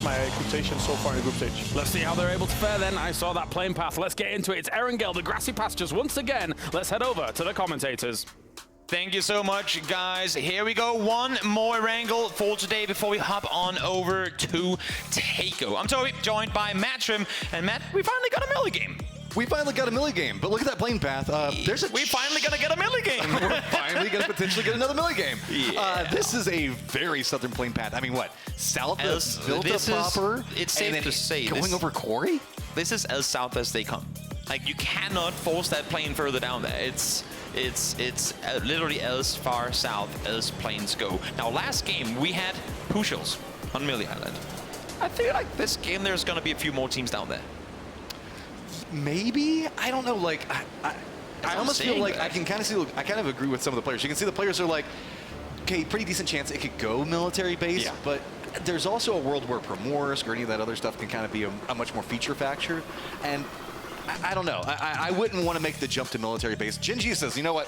my quotation so far in the group stage. Let's see how they're able to fare then. I saw that plane path. Let's get into it. It's Erangel, the grassy pastures once again. Let's head over to the commentators. Thank you so much, guys. Here we go. One more wrangle for today before we hop on over to Takeo. I'm Toby, joined by Matt Trim. And Matt, we finally got a melee game. We finally got a melee game, but look at that plane path. We finally gonna get a melee game. We're finally gonna potentially get another melee game. Yeah. This is a very southern plane path. I mean, what? South of Vilta proper? It's safe to say. Going over Quarry? This is as south as they come. Like, you cannot force that plane further down there. It's literally as far south as planes go. Now, last game, we had Pushels on Melee Island. I feel like this game, there's going to be a few more teams down there. Maybe? I don't know. Like, I almost feel like I can kind of see, I kind of agree with some of the players. You can see the players are like, okay, pretty decent chance it could go military base, but there's also a world where Primorsk or any of that other stuff can kind of be a much more feature factor. And I don't know. I wouldn't want to make the jump to military base. Genji says, you know what?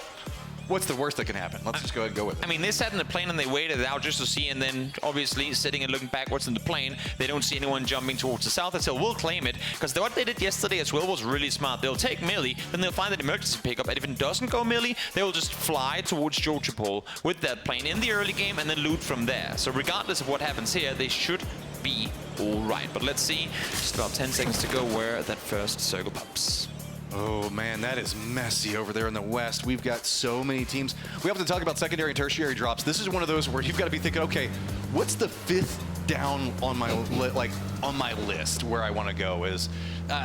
What's the worst that can happen? Let's just go ahead and go with it. I mean, they sat in the plane and they waited it out just to see, and then obviously sitting and looking backwards in the plane, they don't see anyone jumping towards the south, and so we'll claim it, because what they did yesterday as well was really smart. They'll take melee, then they'll find an emergency pickup, and if it doesn't go melee, they'll just fly towards Georgiopol with that plane in the early game and then loot from there. So regardless of what happens here, they should be all right. But let's see, just about 10 seconds to go where that first circle pops. Oh man, that is messy over there in the west. We've got so many teams. We have to talk about secondary and tertiary drops. This is one of those where you've got to be thinking, okay, what's the fifth down on my list where I want to go? Is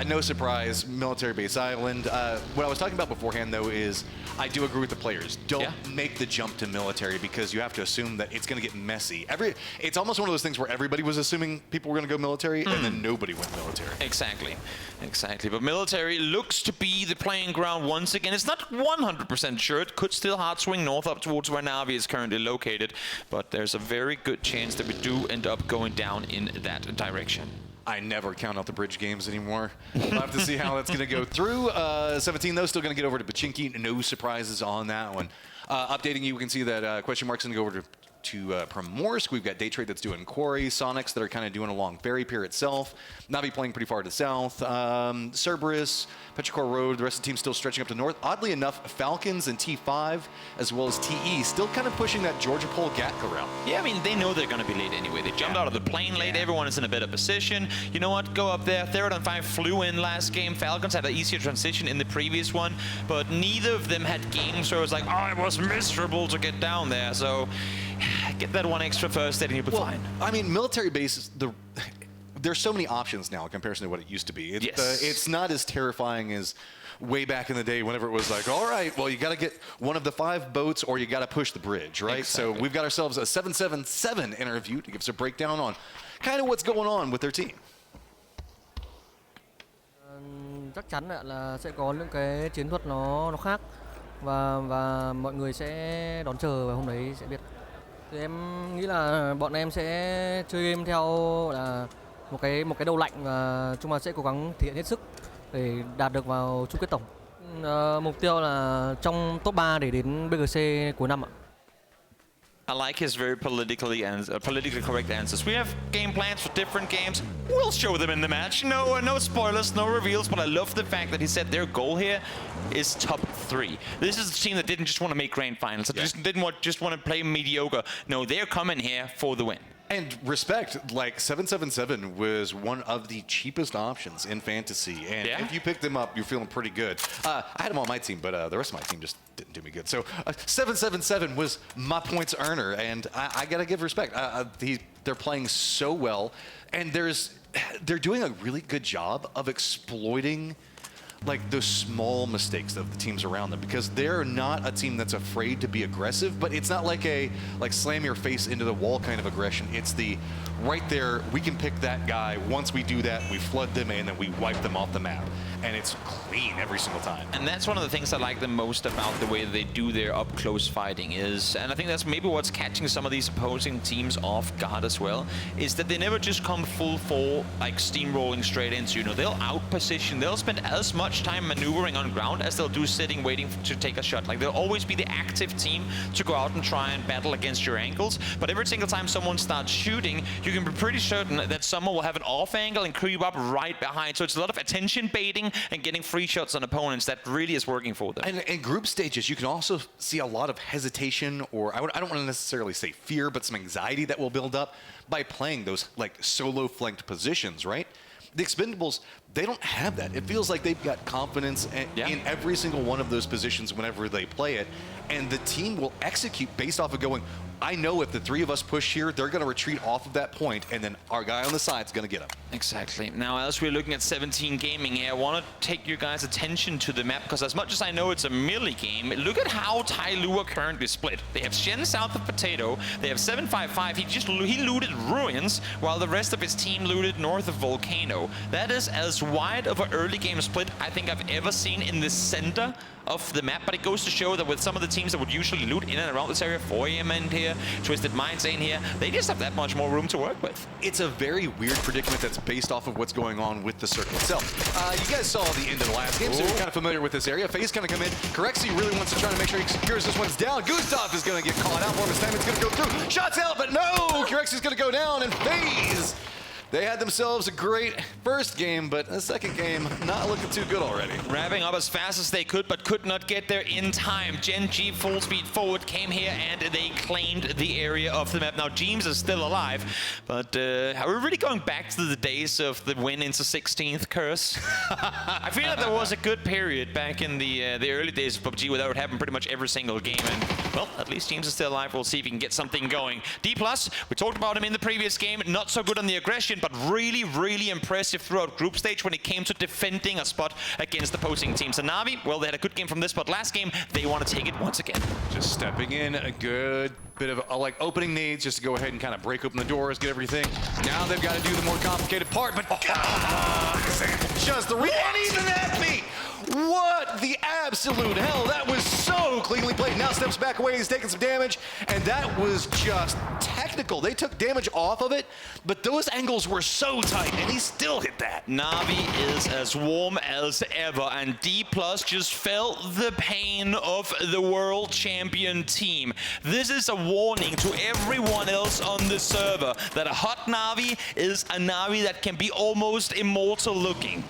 no surprise, military base island. What I was talking about beforehand though is I do agree with the players. Don't make the jump to military, because you have to assume that it's going to get messy. It's almost one of those things where everybody was assuming people were going to go military, and then nobody went military. Exactly. But military looks to be the playing ground once again. It's not 100% sure. It could still hard swing north up towards where Navi is currently located, but there's a very good chance that we do end up going down in that direction. I never count out the bridge games anymore. We'll have to see how that's going to go through. 17, though, still going to get over to Pachinki. No surprises on that one. Updating you, we can see that question mark's going to go over to Primorsk. We've got Day Trade that's doing Quarry, Sonics that are kind of doing along Ferry Pier itself. Navi playing pretty far to the south. Cerberus, Petrichor Road, the rest of the team still stretching up to north. Oddly enough, Falcons and T5, as well as TE, still kind of pushing that Georgiopol Gatka route. Yeah, I mean, they know they're going to be late anyway. They jumped out of the plane late. Everyone is in a better position. You know what? Go up there. Therodon 5 flew in last game. Falcons had an easier transition in the previous one, but neither of them had games where it was like, oh, it was miserable to get down there. So get that one extra first aid and you'll be fine. I mean, military bases, there's so many options now in comparison to what it used to be. It's not as terrifying as way back in the day whenever it was like, all right, well, you got to get one of the 5 boats or you got to push the bridge, right? Exactly. So we've got ourselves a 777 interview to give us a breakdown on kind of what's going on with their team. Chắc chắn là sẽ có những cái chiến thuật nó khác và mọi người sẽ đón chờ và hôm đấy sẽ biết. Thì em nghĩ là bọn em sẽ chơi game theo là một cái đầu lạnh và chúng ta sẽ cố gắng thể hiện hết sức để đạt được vào chung kết tổng. Mục tiêu là trong top 3 để đến BGC cuối năm ạ. I like his very politically correct answers. We have game plans for different games. We'll show them in the match. No spoilers, no reveals, but I love the fact that he said their goal here is top 3. This is a team that didn't just want to make grand finals. That didn't just want to play mediocre. No, they're coming here for the win. And respect, like 777 was one of the cheapest options in fantasy, and if you pick them up, you're feeling pretty good. I had them on my team, but the rest of my team just didn't do me good. So 777 was my points earner, and I gotta give respect. They're playing so well, and they're doing a really good job of exploiting like the small mistakes of the teams around them, because they're not a team that's afraid to be aggressive, but it's not like a slam your face into the wall kind of aggression. It's the right there, we can pick that guy. Once we do that, we flood them in and we wipe them off the map. And it's clean every single time. And that's one of the things I like the most about the way they do their up-close fighting is, and I think that's maybe what's catching some of these opposing teams off guard as well, is that they never just come full for like steamrolling straight into you. They'll out-position, they'll spend as much time maneuvering on ground as they'll do sitting waiting to take a shot. Like they'll always be the active team to go out and try and battle against your ankles, but every single time someone starts shooting, you can be pretty certain that someone will have an off angle and creep up right behind. So it's a lot of attention baiting and getting free shots on opponents that really is working for them. And in group stages, you can also see a lot of hesitation, or I don't want to necessarily say fear, but some anxiety that will build up by playing those like solo flanked positions, right? The Expendables, they don't have that. It feels like they've got confidence in every single one of those positions whenever they play it, and the team will execute based off of going, I know if the three of us push here, they're going to retreat off of that point, and then our guy on the side is going to get him. Exactly. Now, as we're looking at 17 Gaming here, I want to take your guys' attention to the map, because as much as I know it's a melee game, look at how Tai Lu are currently split. They have Shen south of Potato, they have 755, he looted Ruins, while the rest of his team looted north of Volcano. That is as wide of an early game split I think I've ever seen in the center of the map, but it goes to show that with some of the teams that would usually loot in and around this area, 4am in here, Twisted Minds in here, they just have that much more room to work with. It's a very weird predicament that's based off of what's going on with the circle itself. You guys saw the end of the last game, so you're kind of familiar with this area. FaZe kind of come in. Corexy really wants to try to make sure he secures this one's down. Gustav is going to get caught out for him. His time it's going to go through. Shots out, but no! Corexy's going to go down, and FaZe, they had themselves a great first game, but the second game not looking too good already. Wrapping up as fast as they could, but could not get there in time. Gen G full speed forward came here, and they claimed the area of the map. Now, James is still alive, but are we really going back to the days of the win into 16th curse? I feel like there was a good period back in the early days of PUBG where that would happen pretty much every single game, and, well, at least James is still alive. We'll see if he can get something going. D+, we talked about him in the previous game, not so good on the aggression, but really, really impressive throughout group stage when it came to defending a spot against the opposing team. So Na'Vi, well, they had a good game from this spot last game. They want to take it once again. Just stepping in, a good bit of like opening nades just to go ahead and kind of break open the doors, get everything. Now they've got to do the more complicated part, but just the and even at me. What the absolute hell? That was so cleanly played. Now steps back away, he's taking some damage, and that was just technical. They took damage off of it, but those angles were so tight, and he still hit that. Na'Vi is as warm as ever, and D+ just felt the pain of the world champion team. This is a warning to everyone else on the server that a hot Na'Vi is a Na'Vi that can be almost immortal looking.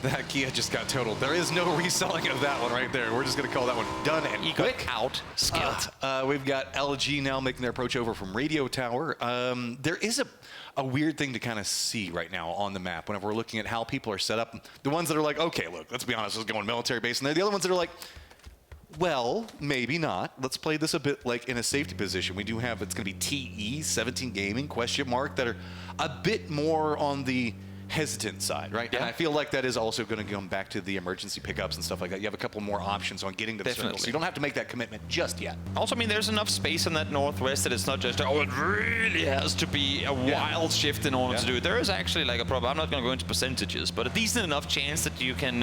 That Kia just got totaled. There is no reselling of that one right there. We're just going to call that one done and quick. Out skilled. We've got LG now making their approach over from Radio Tower. There is a weird thing to kind of see right now on the map whenever we're looking at how people are set up. The ones that are like, okay, look, let's be honest, let's go on military base. And they're the other ones that are like, well, maybe not. Let's play this a bit like in a safety position. We do have, it's going to be TE, 17 Gaming, question mark, that are a bit more on the hesitant side, right? Yeah. And I feel like that is also going to come back to the emergency pickups and stuff like that. You have a couple more options on getting to the circle, so you don't have to make that commitment just yet. Also, I mean, there's enough space in that northwest that it's not just, oh, it really has to be a wild shift in order to do it. There is actually like a problem. I'm not going to go into percentages, but a decent enough chance that you can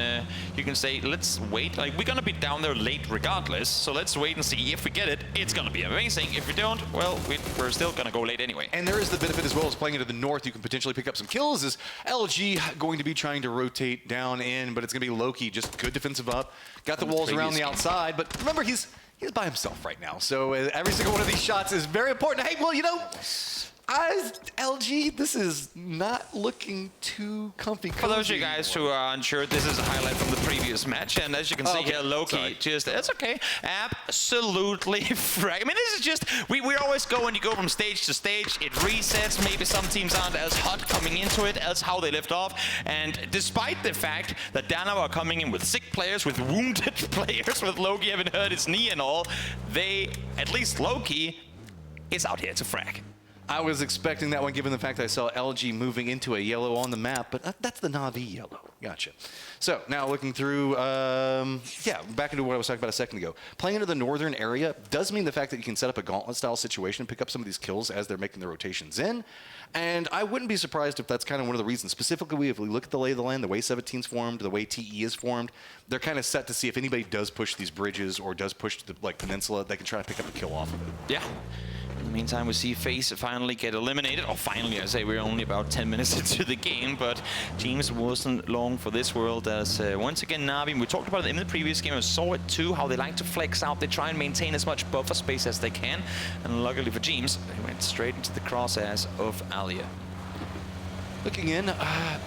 say, let's wait. Like, we're going to be down there late regardless, so let's wait and see. If we get it, it's going to be amazing. If we don't, well, we're still going to go late anyway. And there is the benefit as well as playing into the north. You can potentially pick up some kills. Is LG going to be trying to rotate down in, but it's going to be Loki, just good defensive up. Got the walls around the outside, but remember, he's by himself right now. So every single one of these shots is very important. Hey, well, you know, LG, this is not looking too comfy. For those of you guys who are unsure, this is a highlight from the previous match, and as you can see here, Loki it's okay, absolutely frag. I mean, this is just, we're always going, you go from stage to stage, it resets, maybe some teams aren't as hot coming into it as how they lift off, and despite the fact that Dana are coming in with sick players, with wounded players, with Loki having hurt his knee and all, at least Loki, is out here to frag. I was expecting that one given the fact that I saw LG moving into a yellow on the map, but that's the Na'Vi yellow. Gotcha. So now looking through, back into what I was talking about a second ago. Playing into the northern area does mean the fact that you can set up a gauntlet-style situation and pick up some of these kills as they're making the rotations in. And I wouldn't be surprised if that's kind of one of the reasons. Specifically, if we look at the lay of the land, the way 17's formed, the way TE is formed, they're kind of set to see if anybody does push these bridges or does push the peninsula, they can try to pick up a kill off of it. Yeah. In the meantime, we see FaZe finally get eliminated. Oh, finally, I say we're only about 10 minutes into the game, but Teams wasn't long for this world as once again, Na'Vi, we talked about it in the previous game, I saw it too, how they like to flex out. They try and maintain as much buffer space as they can, and luckily for Teams, they went straight into the crosshairs of Alia. Looking in,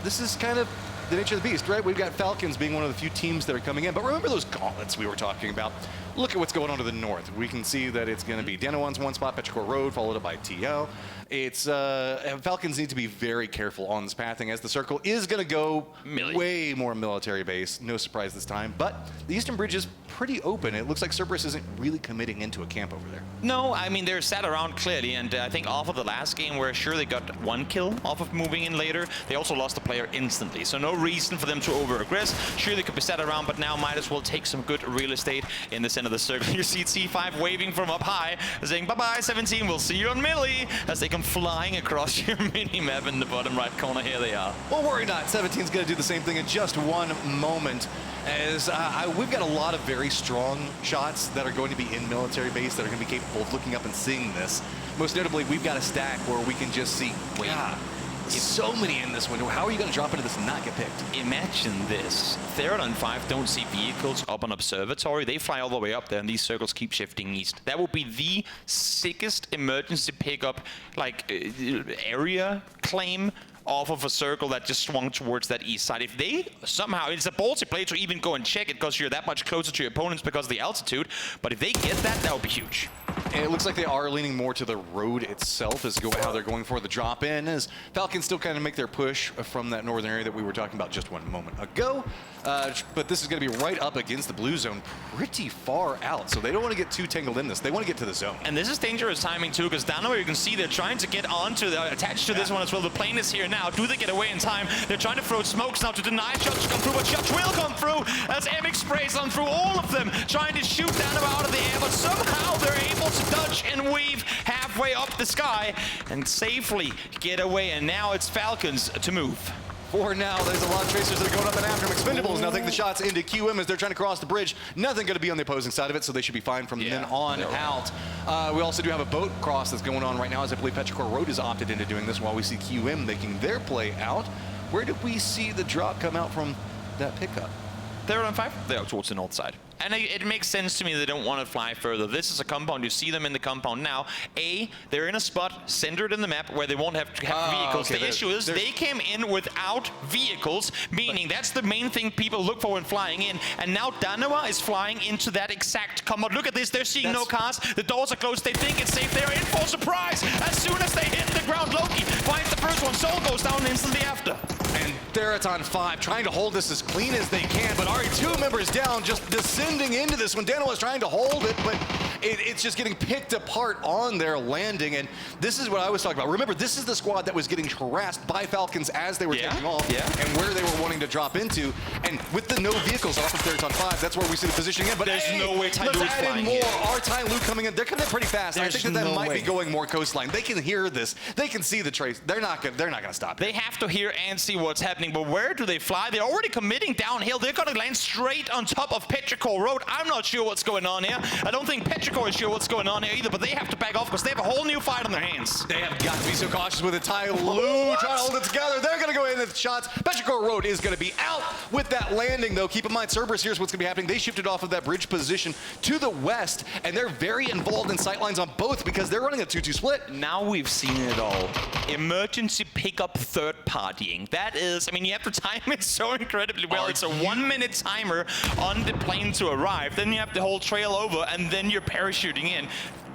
this is kind of the nature of the beast, right? We've got Falcons being one of the few teams that are coming in, but remember those gauntlets we were talking about? Look at what's going on to the north. We can see that it's going to be Danoan's one spot, Petrichor Road, followed up by TL. It's Falcons need to be very careful on this pathing as the circle is going to go way more military base. No surprise this time, but the eastern bridge is pretty open. It looks like Cerberus isn't really committing into a camp over there. No, I mean, they're sat around clearly, and I think off of the last game where sure they got one kill off of moving in later, they also lost a player instantly. So no reason for them to over-aggress. Sure, they could be sat around, but now might as well take some good real estate in the center of the circle. You see T5 waving from up high, saying, bye-bye, 17, we'll see you on Millie, as they come flying across your mini-map in the bottom right corner. Here they are. Well, worry not. 17's going to do the same thing in just one moment. As we've got a lot of very strong shots that are going to be in military base that are going to be capable of looking up and seeing this. Most notably, we've got a stack where we can just see, wow, so many in this window. How are you going to drop into this and not get picked? Imagine this. Theron 5 don't see vehicles up on observatory. They fly all the way up there, and these circles keep shifting east. That would be the sickest emergency pickup, like, area claim off of a circle that just swung towards that east side. If they somehow, it's a ballsy play to even go and check it because you're that much closer to your opponents because of the altitude, but if they get that, that would be huge. And it looks like they are leaning more to the road itself as how they're going for the drop in, as Falcons still kind of make their push from that northern area that we were talking about just one moment ago. But this is going to be right up against the blue zone, pretty far out. So they don't want to get too tangled in this. They want to get to the zone. And this is dangerous timing too, because down where you can see they're trying to get onto attached to this one as well. The plane is here now. Do they get away in time? They're trying to throw smokes now to deny shots to come through, but shots will come through as MX sprays on through all of them, trying to shoot Dano out of the air, but somehow they're able to dodge and weave halfway up the sky and safely get away. And now it's Falcons to move. For now, there's a lot of tracers that are going up and after him. Expendables now taking the shots into QM as they're trying to cross the bridge. Nothing going to be on the opposing side of it, so they should be fine from then on out. We also do have a boat cross that's going on right now, as I believe Petrichor Road has opted into doing this while we see QM making their play out. Where did we see the drop come out from that pickup? They're on 5. They're out towards the north side. And it makes sense to me they don't want to fly further. This is a compound. You see them in the compound now. They're in a spot centered in the map where they won't have to have vehicles. Okay, the issue is they came in without vehicles, meaning that's the main thing people look for when flying in. And now Danoa is flying into that exact compound. Look at this. They're seeing no cars. The doors are closed. They think it's safe. They're in for a surprise. As soon as they hit the ground, Loki finds the first one. Soul goes down instantly after. And Theraton 5 trying to hold this as clean as they can, but already 2 members down, just descending into this one. Dano is trying to hold it, but it's just getting picked apart on their landing, and this is what I was talking about. Remember, this is the squad that was getting harassed by Falcons as they were taking off, and where they were wanting to drop into, and with the no vehicles off of Theraton 5, that's where we see the positioning in, but there's no way Tai Lu is add in flying more. in. Our Tai Lu coming in, they're coming in pretty fast. I think that might be going more coastline. They can hear this. They can see the trace. They're not gonna stop it. They have to hear and see what's happening, but where do they fly? They're already committing downhill. They're gonna land straight on top of Petrichor Road. I'm not sure what's going on here. I don't think Petrichor is sure what's going on here either, but they have to back off because they have a whole new fight on their hands. They have got to be so cautious with it. Tai Lu trying to hold it together. They're going to go in with shots. Petrichor Road is going to be out with that landing, though. Keep in mind, Cerberus, here's what's going to be happening. They shifted off of that bridge position to the west, and they're very involved in sightlines on both because they're running a 2-2 split. Now we've seen it all. Emergency pickup third partying. That is, I mean, you have to time it so incredibly well. It's a 1-minute timer on the plane to arrive. Then you have the whole trail over, and then you're parachuting in.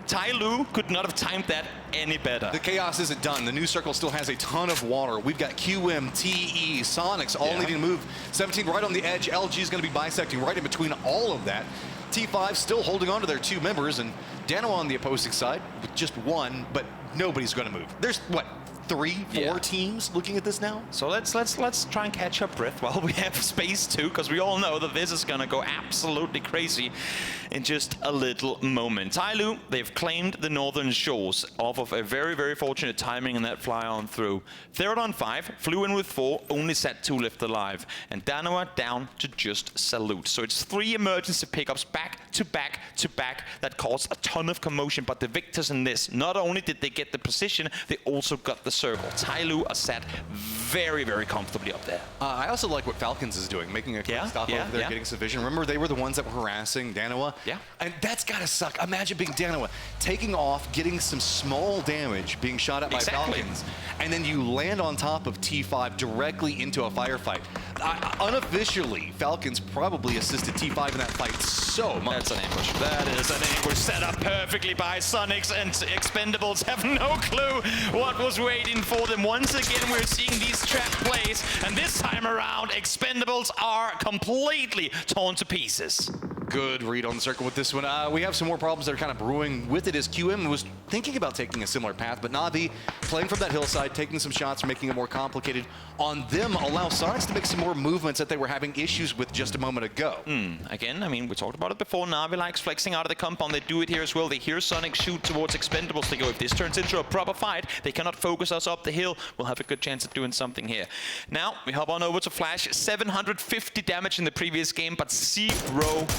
Tai Lu could not have timed that any better. The chaos isn't done. The new circle still has a ton of water. We've got QM, TE, Sonics all needing to move. 17 right on the edge. LG is going to be bisecting right in between all of that. T5 still holding on to their 2 members, and Dano on the opposing side with just 1, but nobody's going to move. There's, what, 3, 4 teams looking at this now. So let's try and catch our breath while we have space too, because we all know that this is gonna go absolutely crazy in just a little moment. Tyloo, they've claimed the northern shores off of a very, very fortunate timing in that fly on through. Third on 5, flew in with 4, only set 2 left alive, and Danoa down to just salute. So it's 3 emergency pickups back to back to back that caused a ton of commotion, but the victors in this, not only did they get the position, they also got the circle. Tyloo are set very, very comfortably up there. I also like what Falcons is doing, making a quick stop over there, getting some vision. Remember, they were the ones that were harassing Danoa? Yeah. And that's gotta suck. Imagine being Danoa, taking off, getting some small damage, being shot at by Falcons, and then you land on top of T5 directly into a firefight. Unofficially, Falcons probably assisted T5 in that fight so much. That's an ambush. That is an ambush set up perfectly by Sonics, and Expendables have no clue what was waiting for them. Once again, we're seeing these trap plays, and this time around, Expendables are completely torn to pieces. Good read on the circle with this one. We have some more problems that are kind of brewing with it, as QM was thinking about taking a similar path, but Navi playing from that hillside, taking some shots, making it more complicated on them, allow Sonics to make some more movements that they were having issues with just a moment ago. Again, I mean, we talked about it before. Navi likes flexing out of the compound. They do it here as well. They hear Sonic shoot towards Expendables. They go, if this turns into a proper fight, they cannot focus us up the hill. We'll have a good chance of doing something here. Now, we hop on over to Flash. 750 damage in the previous game, but 0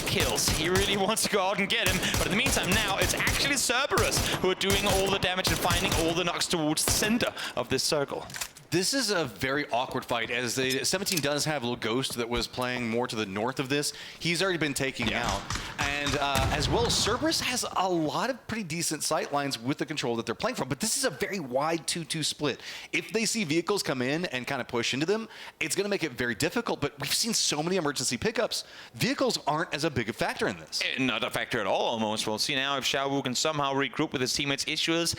kills. He really wants to go out and get him, but in the meantime now, it's actually Cerberus who are doing all the damage and finding all the knocks towards the center of this circle. This is a very awkward fight, as 17 does have a little Ghost that was playing more to the north of this. He's already been taken out. And as well, Cerberus has a lot of pretty decent sight lines with the control that they're playing from, but this is a very wide 2-2 split. If they see vehicles come in and kind of push into them, it's going to make it very difficult, but we've seen so many emergency pickups. Vehicles aren't as a big a factor in this. Not a factor at all, almost. We'll see now if Xiaowu can somehow regroup with his teammates' issues.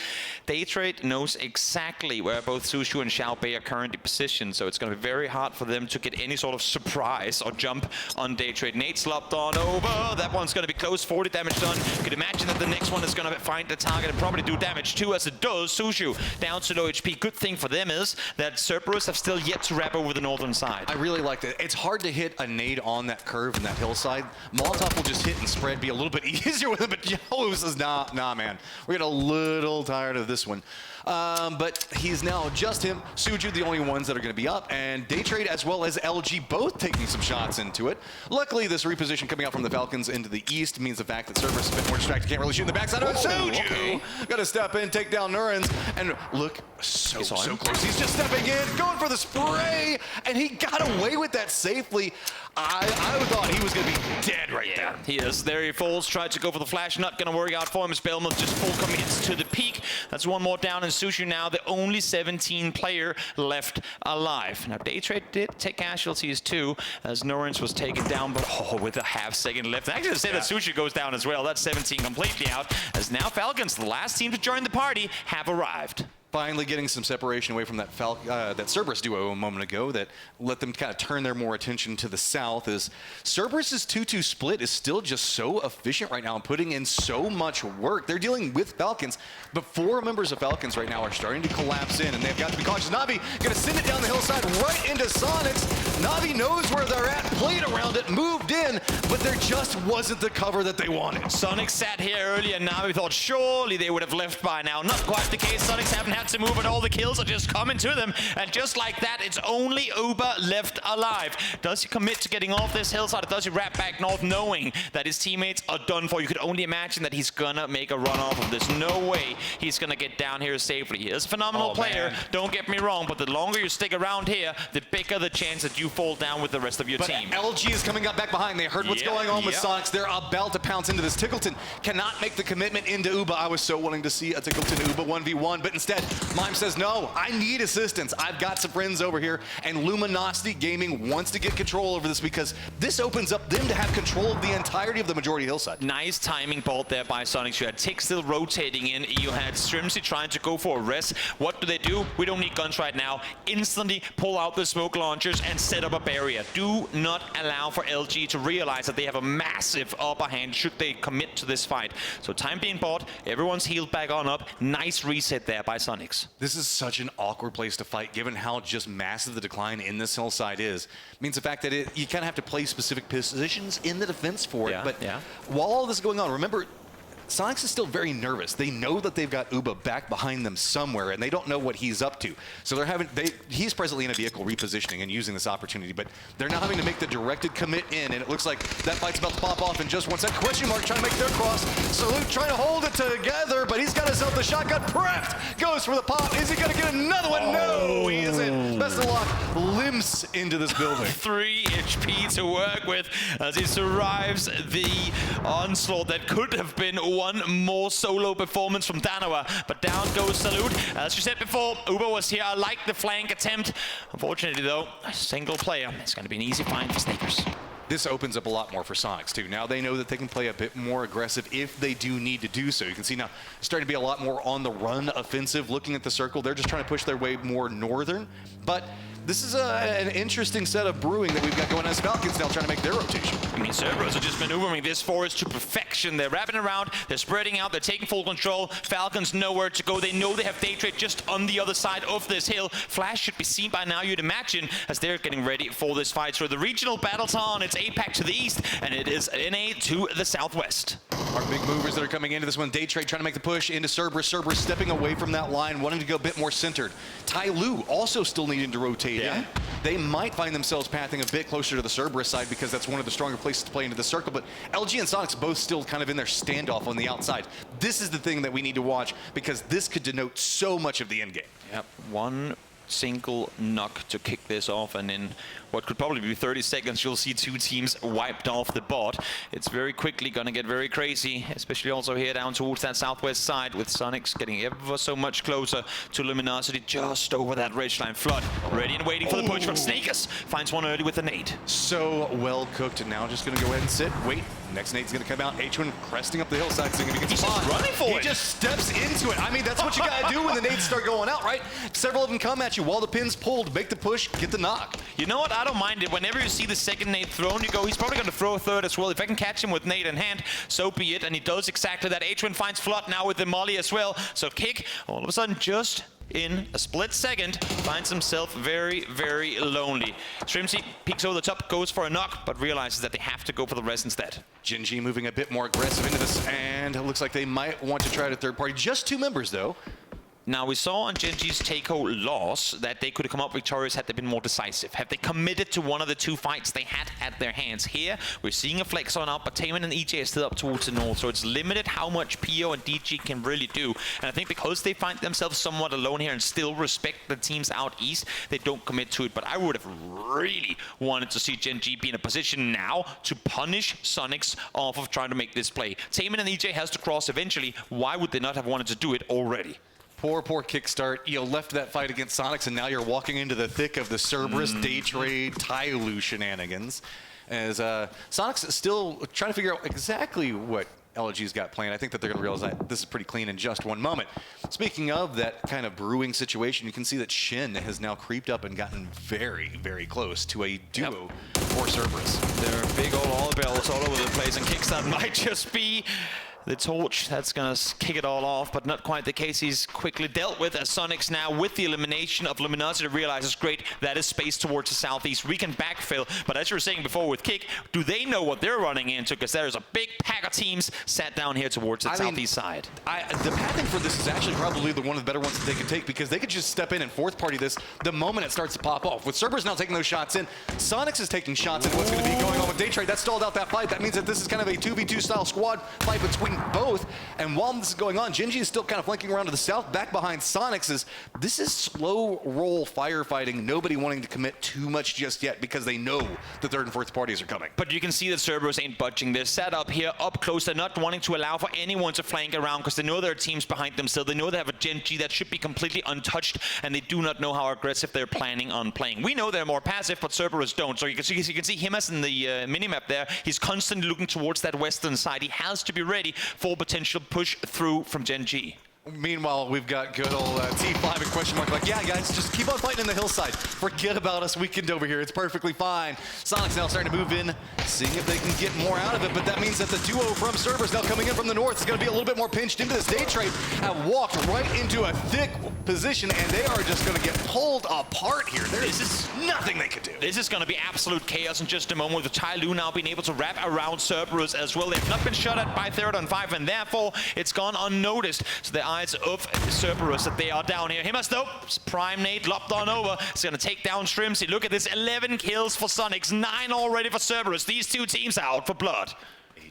Daytrade knows exactly where both Sushu and Xiao Bei are currently positioned, so it's going to be very hard for them to get any sort of surprise or jump on Daytrade. Nate slopped on over. That one's going to be close. 40 damage done. You could imagine that the next one is going to find the target and probably do damage too, as it does. Sushu down to low HP. Good thing for them is that Cerberus have still yet to wrap over the northern side. I really like that. It's hard to hit a nade on that curve and that hillside. Molotov will just hit and spread, be a little bit easier with it, but Yahoo says, nah, man. We're getting a little tired of this one. But he's now just him, Suju, the only ones that are going to be up, and Daytrade as well as LG both taking some shots into it. Luckily, this reposition coming out from the Falcons into the east means the fact that Cerberus is a bit more distracted, can't really shoot in the backside of it. Suju got to step in, take down Nurens, and look, so close. He's just stepping in, going for the spray, and he got away with that safely. I thought he was going to be dead right there. He is. There he falls, tried to go for the flash, not going to work out for him. Spellmuth just full commits to the peak. That's one more down, and Sushu now the only 17 player left alive. Now, Daytrade did take casualties too, as Norrens was taken down, but with a half second left. And actually, to say that Sushu goes down as well. That's 17 completely out, as now Falcons, the last team to join the party, have arrived. Finally getting some separation away from that that Cerberus duo a moment ago that let them kind of turn their more attention to the south, is Cerberus's 2-2 split is still just so efficient right now and putting in so much work. They're dealing with Falcons, but 4 members of Falcons right now are starting to collapse in, and they've got to be cautious. Navi going to send it down the hillside right into Sonics. Navi knows where they're at, played around it, moved in, but there just wasn't the cover that they wanted. Sonics sat here earlier, and Navi thought surely they would have left by now. Not quite the case. Sonics haven't had to move, and all the kills are just coming to them, and just like that, it's only Uber left alive. Does he commit to getting off this hillside, or does he wrap back north knowing that his teammates are done for? You could only imagine that he's gonna make a run off of this. No way he's gonna get down here safely. He is a phenomenal player, don't get me wrong, but the longer you stick around here, the bigger the chance that you fall down with the rest of your team. LG is coming up back behind. They heard what's going on with Sonics. They're about to pounce into this. Tickleton cannot make the commitment into Uba. I was so willing to see a Tickleton Uba 1v1, but instead, Mime says, no, I need assistance. I've got some friends over here, and Luminosity Gaming wants to get control over this because this opens up them to have control of the entirety of the majority hillside. Nice timing bolt there by Sonics. You had Tick still rotating in. You had Strimsy trying to go for a rest. What do? We don't need guns right now. Instantly pull out the smoke launchers and set up a barrier. Do not allow for LG to realize that they have a massive upper hand should they commit to this fight. So time being bought, everyone's healed back on up. Nice reset there by Sonics. Sonics. This is such an awkward place to fight, given how just massive the decline in this hillside is. Means the fact that you kind of have to play specific positions in the defense for it. But while all this is going on, remember, Sonics is still very nervous. They know that they've got Uba back behind them somewhere, and they don't know what he's up to. So he's presently in a vehicle repositioning and using this opportunity, but they're now having to make the directed commit in, and it looks like that fight's about to pop off in just 1 second. Question mark trying to make their cross. Salute trying to hold it together, but he's got himself the shotgun prepped. Goes for the pop. Is he going to get another one? No, he isn't. Best of luck. Limps into this building. 3 HP to work with as he survives the onslaught that could have been one more solo performance from Danawa, but down goes Salute. As you said before, Uba was here. I like the flank attempt. Unfortunately, though, a single player. It's going to be an easy find for Sneakers. This opens up a lot more for Sonics, too. Now they know that they can play a bit more aggressive if they do need to do so. You can see now starting to be a lot more on the run offensive. Looking at the circle, they're just trying to push their way more northern. But this is an interesting set of brewing that we've got going as Falcons now trying to make their rotation. I mean, Cerberus are just maneuvering this forest to perfection. They're wrapping around, they're spreading out, they're taking full control. Falcons nowhere to go. They know they have Daytrade just on the other side of this hill. Flash should be seen by now, you'd imagine, as they're getting ready for this fight. So the regional battle's on. It's APAC to the east, and it is NA to the southwest. Our big movers that are coming into this one. Daytrade trying to make the push into Cerberus. Cerberus stepping away from that line, wanting to go a bit more centered. Tai Lu also still needing to rotate in. They might find themselves pathing a bit closer to the Cerberus side because that's one of the stronger places to play into the circle. But LG and Sonics both still kind of in their standoff on the outside. This is the thing that we need to watch because this could denote so much of the end game. Yep, one single knock to kick this off, and in what could probably be 30 seconds, you'll see 2 teams wiped off the board. It's very quickly going to get very crazy, especially also here down towards that southwest side, with Sonics getting ever so much closer to Luminosity, just over that ridgeline. Flood ready and waiting for the push from Sneakers. Finds one early with a nade. So well cooked, and now just going to go ahead and sit, wait. Next nade's going to come out. H1 cresting up the hillside, seeing if he gets He's just running for it. He just steps into it. I mean, that's what you got to do when the nades start going out, right? Several of them come at you while the pin's pulled. Make the push, get the knock. You know what? I don't mind it. Whenever you see the second nade thrown, you go, he's probably going to throw a third as well. If I can catch him with nade in hand, so be it. And he does exactly that. H1 finds Flood now with the molly as well. So Kick, all of a sudden, just in a split second, finds himself very, very lonely. Shrimsy peeks over the top, goes for a knock, but realizes that they have to go for the res instead. Gen.G moving a bit more aggressive into this, and it looks like they might want to try to third party. Just 2 members, though. Now, we saw on Gen.G's Takeo loss that they could have come up victorious had they been more decisive. Have they committed to one of the 2 fights they had at their hands? Here, we're seeing a flex on up, but Taman and EJ are still up towards the north, so it's limited how much PO and DG can really do. And I think because they find themselves somewhat alone here and still respect the teams out east, they don't commit to it. But I would have really wanted to see Gen.G be in a position now to punish Sonics off of trying to make this play. Taman and EJ has to cross eventually. Why would they not have wanted to do it already? Poor kickstart. You left that fight against Sonics, and now you're walking into the thick of the Cerberus, Daytrade, Tai Lu shenanigans. As Sonics is still trying to figure out exactly what LG's got planned. I think that they're going to realize that this is pretty clean in just 1 moment. Speaking of that kind of brewing situation, you can see that Shin has now creeped up and gotten very, very close to a duo for Cerberus. There are big old all bells all over the place, and Kickstart might just be the torch that's going to kick it all off, but not quite the case. He's quickly dealt with as Sonics now, with the elimination of Luminosity, realizes, great, that is space towards the southeast. We can backfill, but as you were saying before with Kick, do they know what they're running into? Because there's a big pack of teams sat down here towards the southeast side. The pathing for this is actually probably one of the better ones that they could take, because they could just step in and fourth party this the moment it starts to pop off. With Cerberus now taking those shots in, Sonics is taking shots in. What's going to be going on with Daytrade? That stalled out that fight. That means that this is kind of a 2v2 style squad fight between both. And while this is going on, Gen.G is still kind of flanking around to the south, back behind Sonics. This is slow roll firefighting, nobody wanting to commit too much just yet because they know the third and fourth parties are coming. But you can see that Cerberus ain't budging. They're set up here, up close. They're not wanting to allow for anyone to flank around because they know there are teams behind them still. They know they have a Gen.G that should be completely untouched, and they do not know how aggressive they're planning on playing. We know they're more passive, but Cerberus don't. So you can see him as in the minimap there. He's constantly looking towards that western side. He has to be ready for potential push through from Gen.G. Meanwhile, we've got good old T5 and question mark like, yeah, guys, just keep on fighting in the hillside. Forget about us weekend over here. It's perfectly fine. Sonic's now starting to move in, seeing if they can get more out of it, but that means that the duo from Cerberus now coming in from the north is going to be a little bit more pinched into this day trade. Have walked right into a thick position, and they are just going to get pulled apart here. There is nothing they can do. This is going to be absolute chaos in just a moment, with Tyloo now being able to wrap around Cerberus as well. They've not been shot at by third on 5, and therefore it's gone unnoticed. So the eyes of Cerberus that they are down here. Himas though, prime nade lopped on over. It's going to take down Shrimsy. Look at this, 11 kills for Sonics, 9 already for Cerberus. These two teams are out for blood.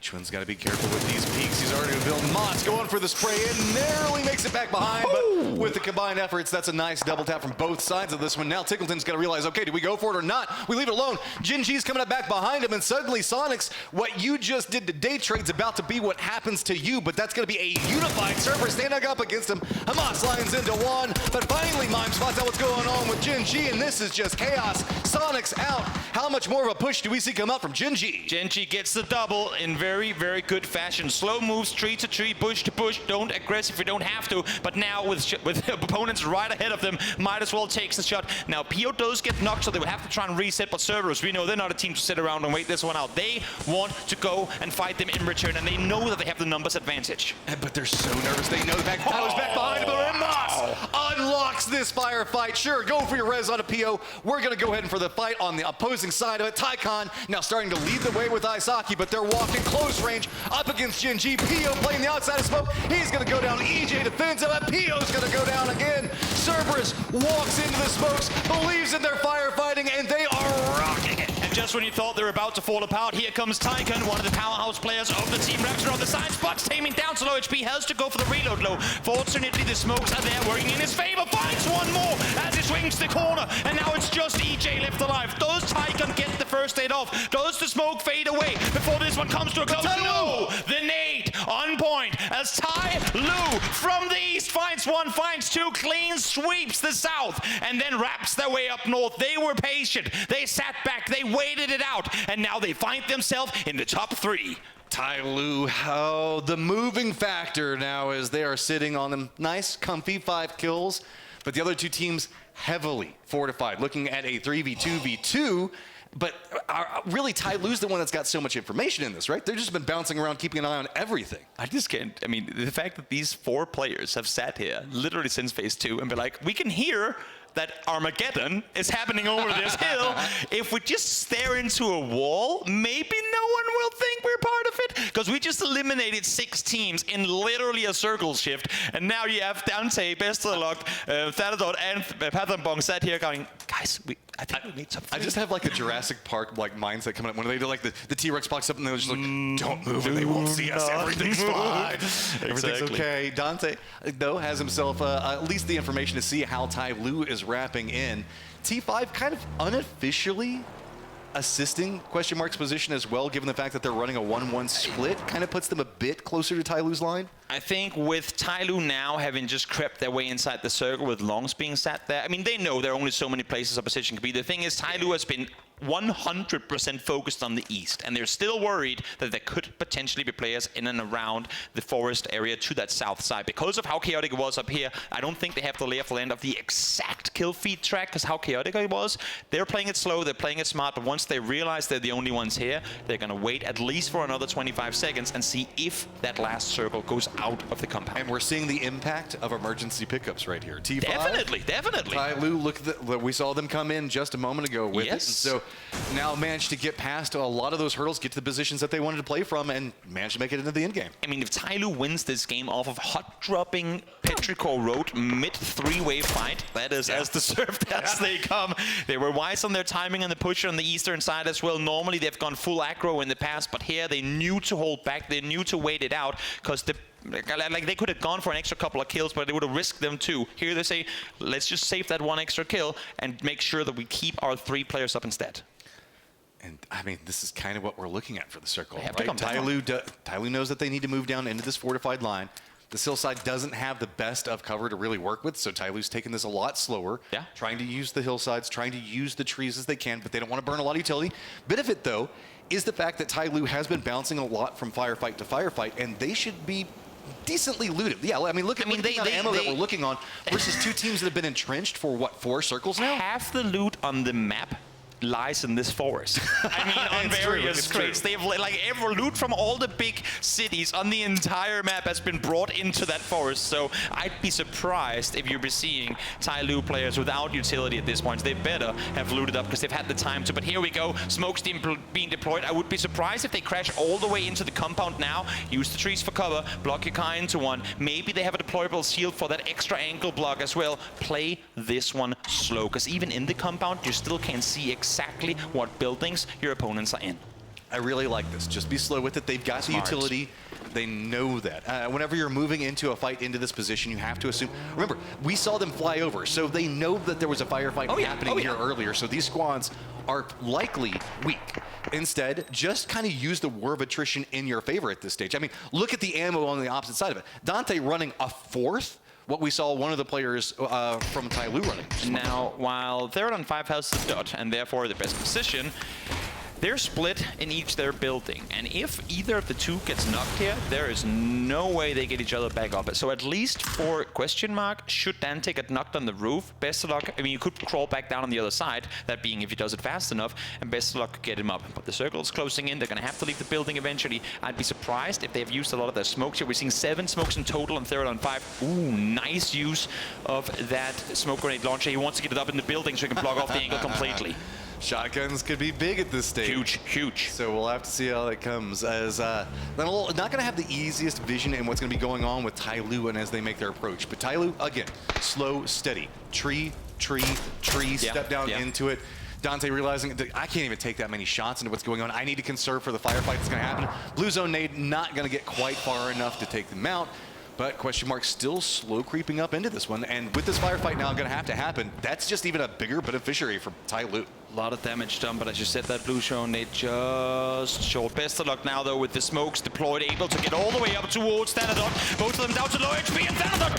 H1's got to be careful with these peaks. He's already built Mott's going for the spray and narrowly makes it back behind, but with the combined efforts, that's a nice double tap from both sides of this one. Now Tickleton's got to realize, okay, do we go for it or not? We leave it alone. Jin G's coming up back behind him, and suddenly Sonics, what you just did to day trade's about to be what happens to you, but that's going to be a unified Cerberus standing up against him. Hamas lines into one, but finally Mime spots out what's going on with Jin G, and this is just chaos. Sonics out. How much more of a push do we see come out from Jin G? Jin G gets the double in very, very good fashion. Slow moves, tree to tree, bush to bush. Don't aggress if you don't have to. But now with opponents right ahead of them, might as well take the shot. Now PO does get knocked, so they will have to try and reset. But Cerberus, we know they're not a team to sit around and wait this one out. They want to go and fight them in return, and they know that they have the numbers advantage. But they're so nervous. They know the back power's back behind them. And Moss unlocks this firefight. Sure, go for your res on a PO. We're going to go ahead and for the fight on the opposing side of it. Tycon now starting to lead the way with Isaki, but they're walking close range up against Jin G. PO playing the outside of smoke. He's going to go down. EJ defends him, and PO's going to go down again. Cerberus walks into the smokes, believes in their firefighting, and they are rocking it. And just when you thought they were about to fall apart, here comes Tycon, one of the powerhouse players of the team. Raptor on the side, Spots taming down to low HP, has to go for the reload low. Fortunately, the smokes are there working in his favor. Finds one more as he swings the corner, and now it's just EJ left alive. Does Tycon get the first aid off? Does the smoke fade away before this one comes to a close? No! The nade on point as Tyloo from the east finds one, finds two, clean sweeps the south, and then wraps their way up north. They were patient. They sat back. They waited it out, and now they find themselves in the top 3. Tyloo, oh, the moving factor now is they are sitting on them. Nice, comfy 5 kills, but the other two teams heavily fortified, looking at a 3v2v2. But really, Tyloo's the one that's got so much information in this, right? They've just been bouncing around, keeping an eye on everything. I just can't. I mean, the fact that these 4 players have sat here literally since phase 2 and be like, we can hear that Armageddon is happening over this hill. If we just stare into a wall, maybe no one will think we're part of it, because we just eliminated 6 teams in literally a circle shift, and now you have Dante, Best of the Luck, Thadadot, and Pathenbong sat here going, guys, I think we need something. I just have like a Jurassic Park like mindset coming up when they do like the T-Rex box up and they're just like, don't move and they won't see us. Everything's fine. Everything's okay. Dante, though, has himself at least the information to see how Tyloo is wrapping in. T5 kind of unofficially assisting question mark's position as well, given the fact that they're running a 1-1 split, kind of puts them a bit closer to Tyloo's line. I think with Tyloo now having just crept their way inside the circle with Longs being sat there, I mean, they know there are only so many places a position can be. The thing is, Tyloo has been 100% focused on the east, and they're still worried that there could potentially be players in and around the forest area to that south side. Because of how chaotic it was up here, I don't think they have the lay of the land of the exact kill feed track, because how chaotic it was. They're playing it slow, they're playing it smart, but once they realize they're the only ones here, they're going to wait at least for another 25 seconds and see if that last circle goes out of the compound. And we're seeing the impact of emergency pickups right here. T5, definitely. Tyloo, look at we saw them come in just a moment ago with it. And so now managed to get past a lot of those hurdles, get to the positions that they wanted to play from, and managed to make it into the end game. I mean, if Tyloo wins this game off of hot dropping Petrichor Road mid 3-wave fight, that is as deserved as they come. They were wise on their timing and the push on the eastern side as well. Normally they've gone full aggro in the past, but here they knew to hold back, they knew to wait it out, because like they could have gone for an extra couple of kills, but they would have risked them too. Here they say, let's just save that one extra kill and make sure that we keep our 3 players up instead. And I mean, this is kind of what we're looking at for the circle, They have right? to come down. Tyloo knows that they need to move down into this fortified line. The hillside doesn't have the best of cover to really work with, so Tyloo's taking this a lot slower, trying to use the hillsides, trying to use the trees as they can, but they don't want to burn a lot of utility. Bit of it, though, is the fact that Tyloo has been bouncing a lot from firefight to firefight, and they should be decently looted. Yeah, I mean, look at the ammo that we're looking on versus two teams that have been entrenched for, what, 4 circles now? Half the loot on the map lies in this forest. I mean, on various streets. They have like every loot from all the big cities on the entire map has been brought into that forest. So I'd be surprised if you'd be seeing Tyloo players without utility at this point. They better have looted up because they've had the time to. But here we go. Smokes being deployed. I would be surprised if they crash all the way into the compound now. Use the trees for cover. Block your Kai into one. Maybe they have a deployable shield for that extra ankle block as well. Play this one slow because even in the compound, you still can see exactly what buildings your opponents are in. I really like this. Just be slow with it. They've got the utility. They know that. Whenever you're moving into a fight into this position, you have to assume. Remember, we saw them fly over, so they know that there was a firefight happening here earlier. So these squads are likely weak. Instead, just kind of use the war of attrition in your favor at this stage. I mean, look at the ammo on the opposite side of it. Dante running a 4th. What we saw one of the players from Tyloo running. Now, while they're on 5 houses dot and therefore the best position, they're split in each their building. And if either of the two gets knocked here, there is no way they get each other back up. So at least for question mark, should Dante get knocked on the roof, best of luck. I mean, you could crawl back down on the other side, that being if he does it fast enough, and best of luck get him up. But the circle is closing in. They're going to have to leave the building eventually. I'd be surprised if they've used a lot of their smokes here. We're seeing 7 smokes in total on 3rd on 5. Ooh, nice use of that smoke grenade launcher. He wants to get it up in the building so he can block off the angle completely. Shotguns could be big at this stage. Huge, huge. So we'll have to see how that comes. As they're not going to have the easiest vision in what's going to be going on with Tyloo and as they make their approach. But Tyloo, again, slow, steady. Tree, step down into it. Dante realizing that I can't even take that many shots into what's going on. I need to conserve for the firefight that's going to happen. Blue zone nade not going to get quite far enough to take them out. But question mark still slow creeping up into this one. And with this firefight now going to happen, that's just even a bigger beneficiary for Tyloo. A lot of damage done, but as you said, that blue zone, they just short. Best of luck now, though, with the smokes deployed, able to get all the way up towards Thanadot. Both of them down to low HP, and Thanadot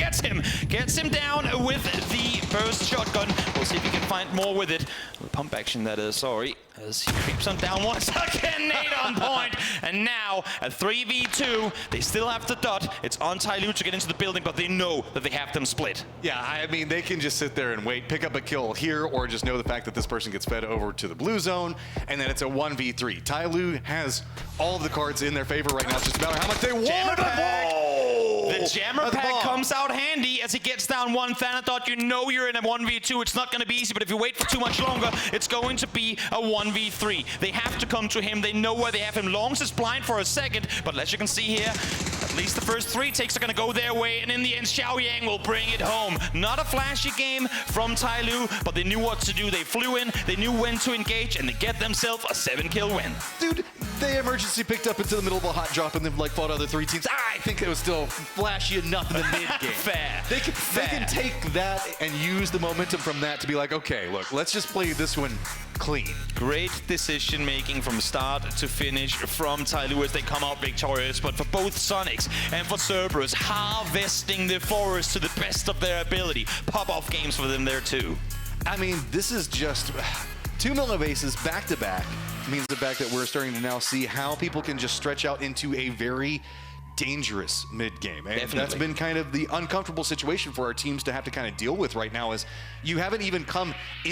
gets him down with the burst shotgun. We'll see if he can find more with it. The pump action, that is, sorry, as he creeps on down once again. Nade on point, and now a 3v2. They still have the dot. It's on Tyloo to get into the building, but they know that they have them split. Yeah, I mean, they can just sit there and wait, pick up a kill here, or just know the fact that this person gets fed over to the blue zone, and then it's a 1v3. Tyloo has all of the cards in their favor right now. It's just a matter of how much they want. The jammer pack comes out handy as he gets down one Thanadot. You know you're in a 1v2. It's not going to be easy, but if you wait for too much longer, it's going to be a 1v3. They have to come to him. They know where they have him. Longs is blind for a second, but as you can see here, at least the first 3 takes are going to go their way, and in the end, Xiaoyang will bring it home. Not a flashy game from Tyloo, but they knew what to do. They flew in, they knew when to engage, and they get themselves a 7-kill win. Dude, they emergency picked up into the middle of a hot drop and then fought other 3 teams. I think it was still flashy enough in the mid game. Fair. They can take that and use the momentum from that to be like, okay, look, let's just play this one clean. Great decision making from start to finish from Tyloo as they come out victorious. But for both Sonics and for Cerberus, harvesting the forest to the best of their ability. Pop-off games for them there too. I mean, this is just 2 million bases back-to-back means the fact that we're starting to now see how people can just stretch out into a very dangerous mid-game. And that's been kind of the uncomfortable situation for our teams to have to kind of deal with right now, is you haven't even come in